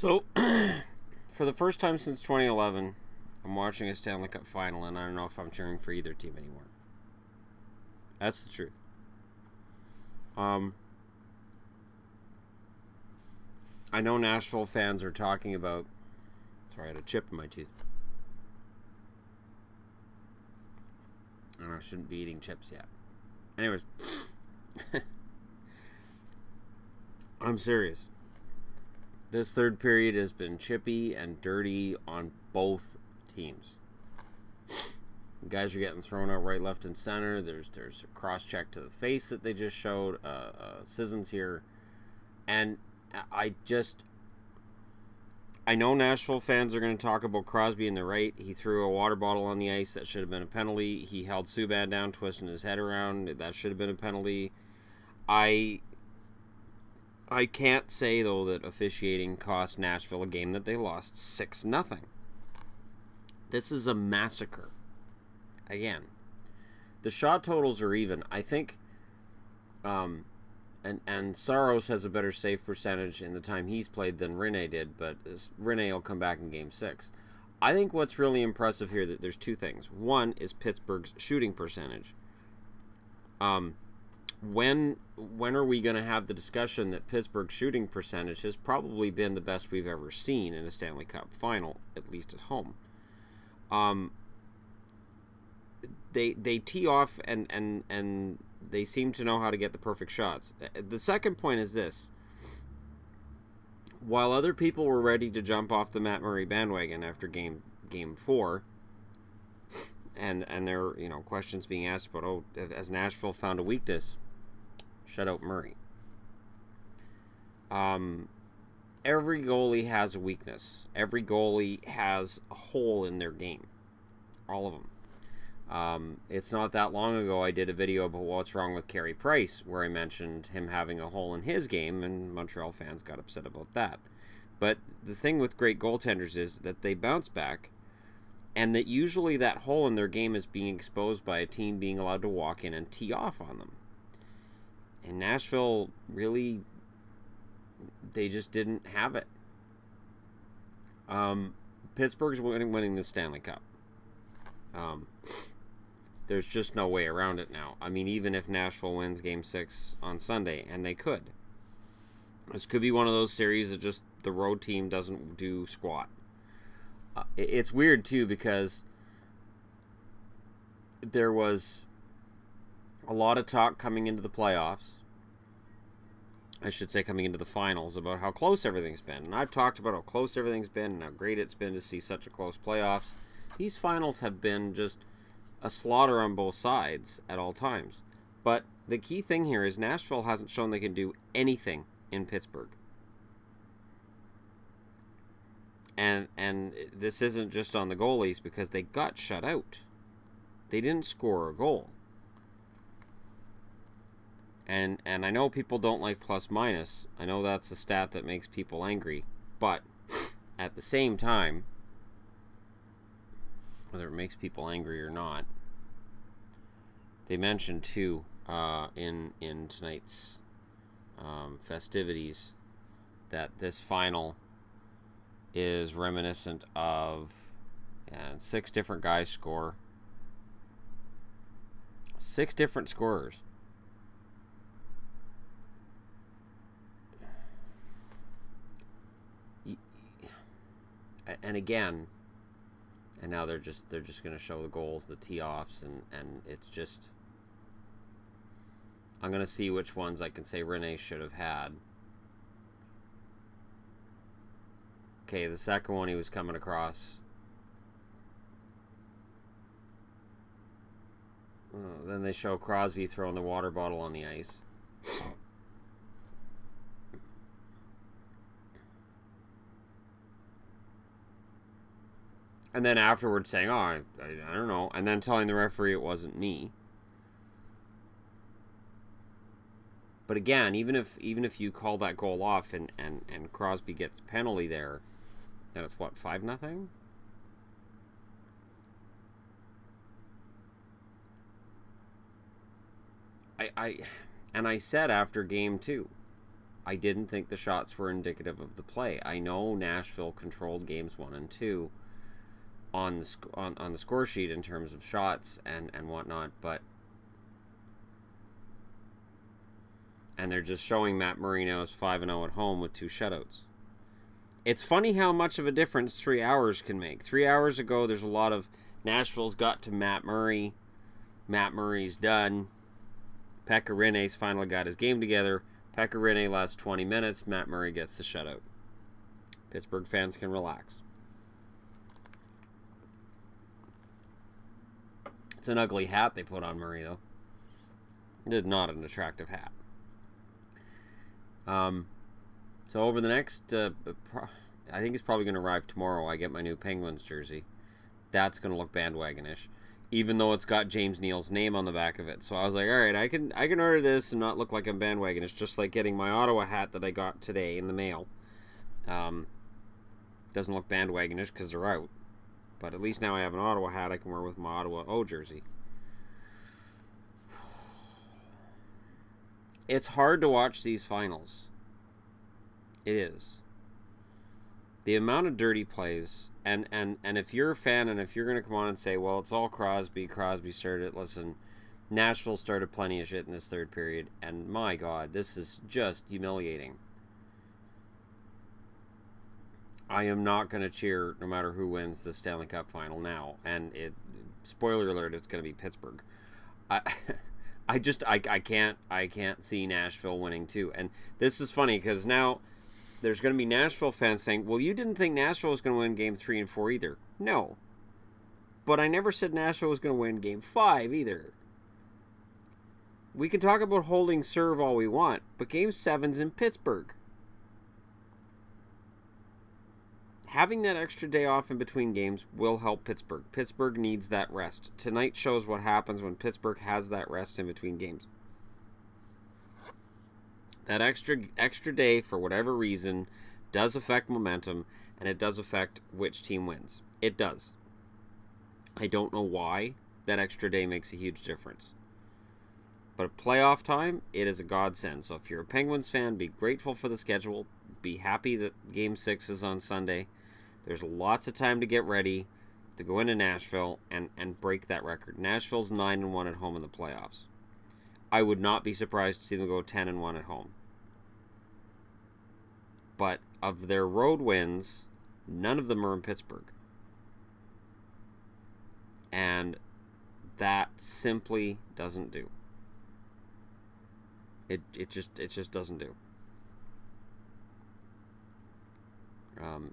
So, for the first time since 2011, I'm watching a Stanley Cup final, and I don't know if I'm cheering for either team anymore. That's the truth. I know Nashville fans are talking about... Sorry, I had a chip in my tooth. I shouldn't be eating chips yet. Anyways. I'm serious. This third period has been chippy and dirty on both teams. Guys are getting thrown out right, left, and center. There's a cross-check to the face that they just showed. Sisson's here. And I know Nashville fans are going to talk about Crosby in the right. He threw a water bottle on the ice. That should have been a penalty. He held Subban down, twisting his head around. That should have been a penalty. I can't say, though, that officiating cost Nashville a game that they lost 6-0. This is a massacre. Again, the shot totals are even. I think, and Saros has a better save percentage in the time he's played than Rinne did, but Rinne will come back in Game 6. I think what's really impressive here, that there's two things. One is Pittsburgh's shooting percentage. When are we going to have the discussion that Pittsburgh's shooting percentage has probably been the best we've ever seen in a Stanley Cup final, at least at home? They tee off and they seem to know how to get the perfect shots. The second point is this. While other people were ready to jump off the Matt Murray bandwagon after game 4, and there are, questions being asked about, has Nashville found a weakness? Shut out Murray. Every goalie has a weakness. Every goalie has a hole in their game. All of them. It's not that long ago I did a video about what's wrong with Carey Price, where I mentioned him having a hole in his game, and Montreal fans got upset about that. But the thing with great goaltenders is that they bounce back, and that usually that hole in their game is being exposed by a team being allowed to walk in and tee off on them. And Nashville, really, they just didn't have it. Pittsburgh's winning the Stanley Cup. There's just no way around it now. I mean, even if Nashville wins Game 6 on Sunday, and they could. This could be one of those series that just the road team doesn't do squat. It's weird, too, because there was a lot of talk coming into the playoffs. I should say coming into the finals, about how close everything's been. And I've talked about how close everything's been and how great it's been to see such a close playoffs. These finals have been just a slaughter on both sides at all times. But the key thing here is Nashville hasn't shown they can do anything in Pittsburgh. And this isn't just on the goalies, because they got shut out. They didn't score a goal. And I know people don't like plus minus. I know that's a stat that makes people angry. But at the same time, whether it makes people angry or not, they mentioned too in tonight's festivities that this final is reminiscent of 6 different guys score. 6 different scorers. And again, and now they're just going to show the goals, the tee-offs, and it's just... I'm going to see which ones I can say Rinne should have had. Okay, the second one he was coming across. Then they show Crosby throwing the water bottle on the ice. And then afterwards saying, oh, I don't know. And then telling the referee it wasn't me. But again, even if you call that goal off and Crosby gets a penalty there, then it's what, 5-0? I said after Game 2, I didn't think the shots were indicative of the play. I know Nashville controlled games 1 and 2 on the score sheet in terms of shots and whatnot, and they're just showing Matt Marino's 5-0 at home with 2 shutouts. It's funny how much of a difference 3 hours can make. 3 hours ago, there's a lot of Nashville's got to Matt Murray. Matt Murray's done. Pekka Rinne's finally got his game together. Pekka Rinne lasts 20 minutes. Matt Murray gets the shutout. Pittsburgh fans can relax. It's an ugly hat they put on Murray, though. It is not an attractive hat. So over the next, I think it's probably going to arrive tomorrow. I get my new Penguins jersey. That's going to look bandwagonish, even though it's got James Neal's name on the back of it. So I was like, all right, I can order this and not look like I'm bandwagonish, just like getting my Ottawa hat that I got today in the mail. Doesn't look bandwagonish because they're out, but at least now I have an Ottawa hat I can wear with my Ottawa O jersey. It's hard to watch these finals. It is. The amount of dirty plays, and if you're a fan, and if you're going to come on and say, well, it's all Crosby started it, listen, Nashville started plenty of shit in this third period, and my God, this is just humiliating. I am not going to cheer no matter who wins the Stanley Cup final now, and spoiler alert, it's going to be Pittsburgh. I can't see Nashville winning too. And this is funny because now there's going to be Nashville fans saying, well, you didn't think Nashville was going to win game 3 and 4 either. No. But I never said Nashville was going to win game 5 either. We can talk about holding serve all we want, but game 7's in Pittsburgh. Having that extra day off in between games will help Pittsburgh. Pittsburgh needs that rest. Tonight shows what happens when Pittsburgh has that rest in between games. That extra day, for whatever reason, does affect momentum, and it does affect which team wins. It does. I don't know why that extra day makes a huge difference. But at playoff time, it is a godsend. So if you're a Penguins fan, be grateful for the schedule. Be happy that Game 6 is on Sunday. There's lots of time to get ready to go into Nashville and break that record. Nashville's 9-1 at home in the playoffs. I would not be surprised to see them go 10-1 at home. But of their road wins, none of them are in Pittsburgh. And that simply doesn't do. It just doesn't do.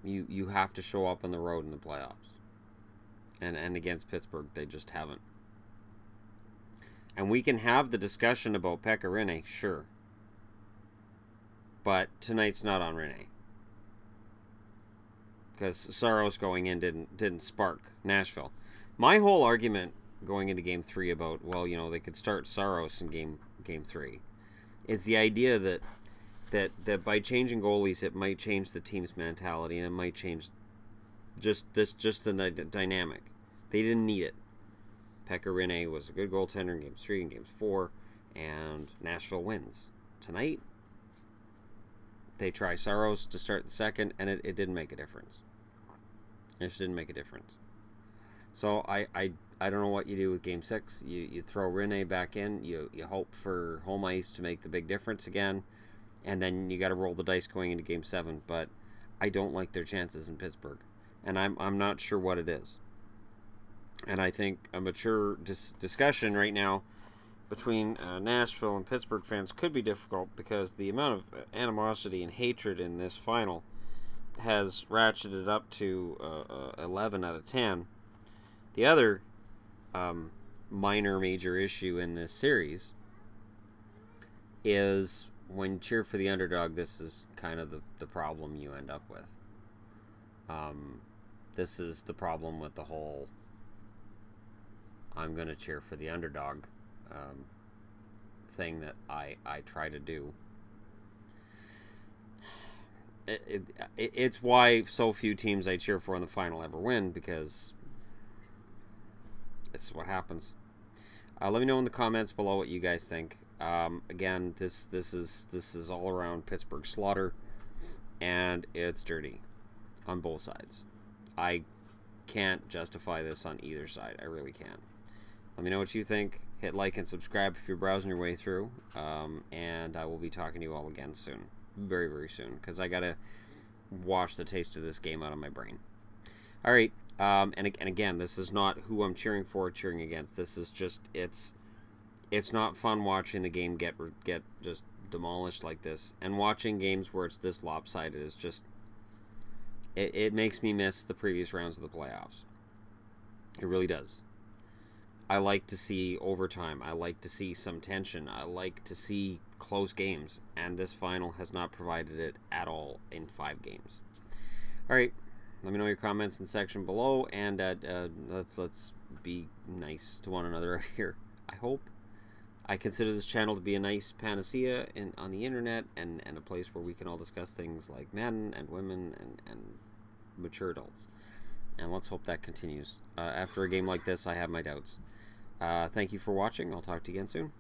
You have to show up on the road in the playoffs. And against Pittsburgh, they just haven't. And we can have the discussion about Pekka Rinne, sure. But tonight's not on Rinne. Because Saros going in didn't spark Nashville. My whole argument going into Game 3 about, well, you know, they could start Saros in Game 3 is the idea that by changing goalies, it might change the team's mentality, and it might change just the dynamic. They didn't need it. Pekka Rinne was a good goaltender in Games 3 and Games 4, and Nashville wins. Tonight, they try Saros to start the second, and it didn't make a difference. It just didn't make a difference. So I don't know what you do with Game 6. You throw Rinne back in. You hope for home ice to make the big difference again. And then you got to roll the dice going into Game 7. But I don't like their chances in Pittsburgh. And I'm not sure what it is. And I think a mature discussion right now between Nashville and Pittsburgh fans could be difficult because the amount of animosity and hatred in this final has ratcheted up to 11 out of 10. The other major issue in this series is when you cheer for the underdog, this is kind of the problem you end up with. This is the problem with the whole I'm going to cheer for the underdog thing that I try to do. It's why so few teams I cheer for in the final ever win, because it's what happens. Let me know in the comments below what you guys think. Again, this is all around Pittsburgh slaughter, and it's dirty on both sides. I can't justify this on either side. I really can't. Let me know what you think. Hit like and subscribe if you're browsing your way through, and I will be talking to you all again soon, very, very soon, because I gotta wash the taste of this game out of my brain. All right, and again, this is not who I'm cheering for or cheering against. This is just, it's not fun watching the game get just demolished like this, and watching games where it's this lopsided is just, it makes me miss the previous rounds of the playoffs. It really does. I like to see overtime. I like to see some tension. I like to see close games, and this final has not provided it at all in 5 games. All right, let me know your comments in the section below, and let's be nice to one another out here. I hope. I consider this channel to be a nice panacea on the internet, and a place where we can all discuss things like men and women and mature adults. And let's hope that continues. After a game like this, I have my doubts. Thank you for watching. I'll talk to you again soon.